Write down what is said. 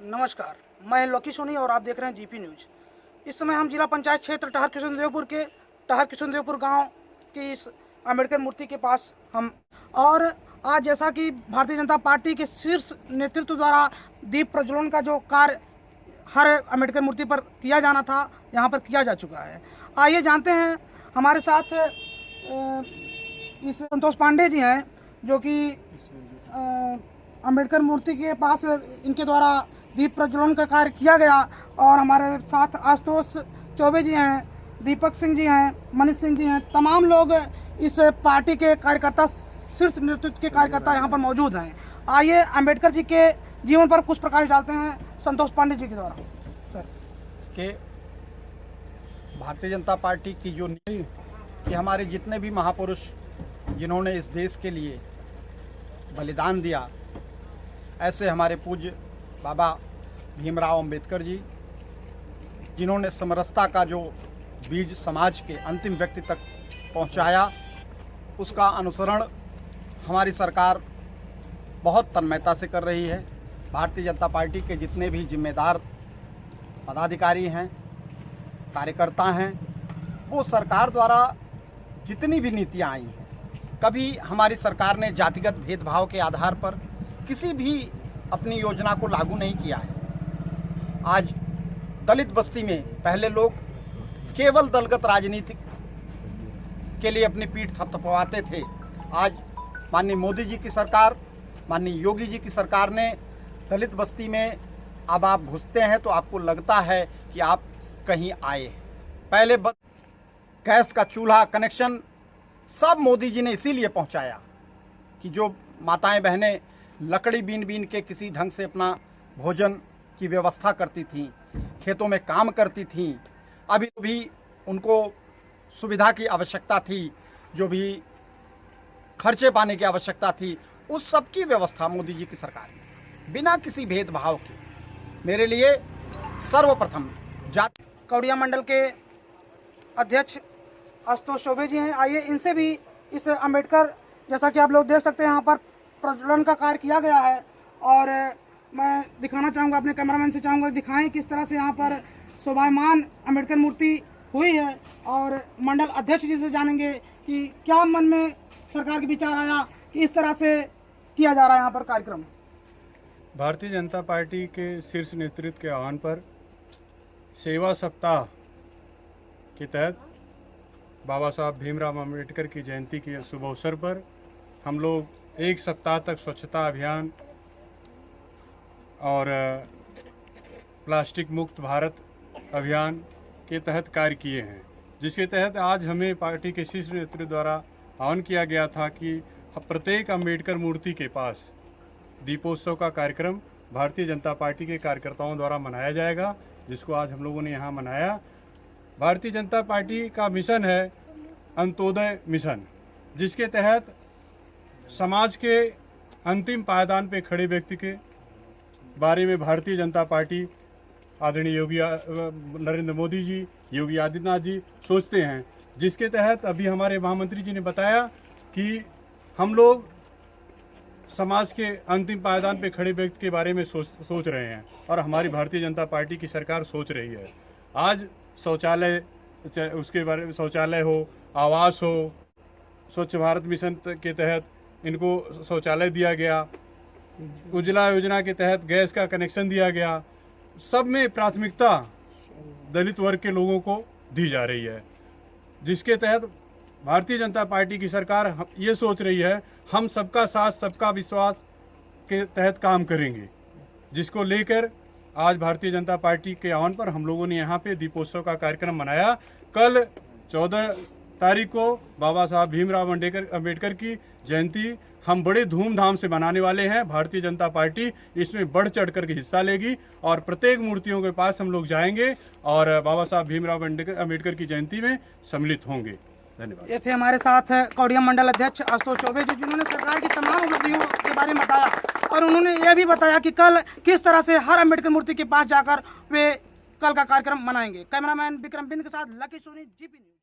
नमस्कार, मैं लोकी सोनी और आप देख रहे हैं जीपी न्यूज़। इस समय हम जिला पंचायत क्षेत्र टहर किशनदेवपुर गांव की इस अम्बेडकर मूर्ति के पास हम और आज जैसा कि भारतीय जनता पार्टी के शीर्ष नेतृत्व द्वारा दीप प्रज्वलन का जो कार्य हर अम्बेडकर मूर्ति पर किया जाना था, यहां पर किया जा चुका है। आइए जानते हैं, हमारे साथ इस संतोष पांडे जी हैं जो कि अम्बेडकर मूर्ति के पास इनके द्वारा दीप प्रज्वलन का कार्य किया गया, और हमारे साथ आशुतोष चौबे जी हैं, दीपक सिंह जी हैं, मनीष सिंह जी हैं। तमाम लोग इस पार्टी के कार्यकर्ता, शीर्ष नेतृत्व के कार्यकर्ता यहाँ पर मौजूद हैं। आइए अम्बेडकर जी के जीवन पर कुछ प्रकाश डालते हैं संतोष पांडे जी के द्वारा। सर कि भारतीय जनता पार्टी की जो कि हमारे जितने भी महापुरुष जिन्होंने इस देश के लिए बलिदान दिया, ऐसे हमारे पूज्य बाबा भीमराव अंबेडकर जी, जिन्होंने समरसता का जो बीज समाज के अंतिम व्यक्ति तक पहुंचाया, उसका अनुसरण हमारी सरकार बहुत तन्मयता से कर रही है। भारतीय जनता पार्टी के जितने भी जिम्मेदार पदाधिकारी हैं, कार्यकर्ता हैं, वो सरकार द्वारा जितनी भी नीतियाँ आई हैं, कभी हमारी सरकार ने जातिगत भेदभाव के आधार पर किसी भी अपनी योजना को लागू नहीं किया है। आज दलित बस्ती में पहले लोग केवल दलगत राजनीति के लिए अपनी पीठ थपथपाते थे। आज माननीय मोदी जी की सरकार, माननीय योगी जी की सरकार ने दलित बस्ती में अब आप घुसते हैं तो आपको लगता है कि आप कहीं आए। पहले गैस का चूल्हा कनेक्शन सब मोदी जी ने इसीलिए पहुंचाया कि जो माताएं बहनें लकड़ी बीन बीन के किसी ढंग से अपना भोजन की व्यवस्था करती थीं, खेतों में काम करती थीं, अभी भी उनको सुविधा की आवश्यकता थी, जो भी खर्चे पाने की आवश्यकता थी, उस सब की व्यवस्था मोदी जी की सरकार ने बिना किसी भेदभाव के मेरे लिए सर्वप्रथम कौड़िया मंडल के अध्यक्ष आशुतोष चौबे जी हैं। आइए इनसे भी इस अम्बेडकर, जैसा कि आप लोग देख सकते हैं, यहाँ पर प्रज्वलन का कार्य किया गया है, और मैं दिखाना चाहूँगा, अपने कैमरामैन से चाहूँगा दिखाएं किस तरह से यहाँ पर शोभायमान अम्बेडकर मूर्ति हुई है। और मंडल अध्यक्ष जी से जानेंगे कि क्या मन में सरकार के विचार आया कि इस तरह से किया जा रहा है यहाँ पर कार्यक्रम। भारतीय जनता पार्टी के शीर्ष नेतृत्व के आह्वान पर सेवा सप्ताह के तहत बाबा साहब भीमराव अंबेडकर की जयंती के शुभ अवसर पर हम लोग एक सप्ताह तक स्वच्छता अभियान और प्लास्टिक मुक्त भारत अभियान के तहत कार्य किए हैं, जिसके तहत आज हमें पार्टी के शीर्ष नेतृत्व द्वारा आह्वान किया गया था कि प्रत्येक अंबेडकर मूर्ति के पास दीपोत्सव का कार्यक्रम भारतीय जनता पार्टी के कार्यकर्ताओं द्वारा मनाया जाएगा, जिसको आज हम लोगों ने यहाँ मनाया। भारतीय जनता पार्टी का मिशन है अंत्योदय मिशन, जिसके तहत समाज के अंतिम पायदान पे खड़े व्यक्ति के बारे में भारतीय जनता पार्टी आदरणीय नरेंद्र मोदी जी, योगी आदित्यनाथ जी सोचते हैं, जिसके तहत अभी हमारे महामंत्री जी ने बताया कि हम लोग समाज के अंतिम पायदान पे खड़े व्यक्ति के बारे में सोच रहे हैं, और हमारी भारतीय जनता पार्टी की सरकार सोच रही है। आज शौचालय, उसके बारे में शौचालय हो, आवास हो, स्वच्छ भारत मिशन के तहत इनको शौचालय दिया गया, उज्ज्वला योजना के तहत गैस का कनेक्शन दिया गया, सब में प्राथमिकता दलित वर्ग के लोगों को दी जा रही है, जिसके तहत भारतीय जनता पार्टी की सरकार ये सोच रही है हम सबका साथ सबका विश्वास के तहत काम करेंगे, जिसको लेकर आज भारतीय जनता पार्टी के आह्वान पर हम लोगों ने यहाँ पे दीपोत्सव का कार्यक्रम मनाया। कल 14 तारीख को बाबा साहब भीमराव अंबेडकर की जयंती हम बड़े धूमधाम से मनाने वाले हैं। भारतीय जनता पार्टी इसमें बढ़ चढ़ कर के हिस्सा लेगी और प्रत्येक मूर्तियों के पास हम लोग जाएंगे और बाबा साहब भीमराव अंबेडकर की जयंती में सम्मिलित होंगे। धन्यवाद। ये थे हमारे साथ कौड़िया मंडल अध्यक्ष आशुतोष चौबे जी, जिन्होंने सरकार की तमाम उपलब्धियों के बारे में बताया, और उन्होंने यह भी बताया कि कल किस तरह से हर अम्बेडकर मूर्ति के पास जाकर वे कल का कार्यक्रम मनाएंगे। कैमरामैन विक्रम बिंद के साथ लकी सोनी, जीपी न्यूज़।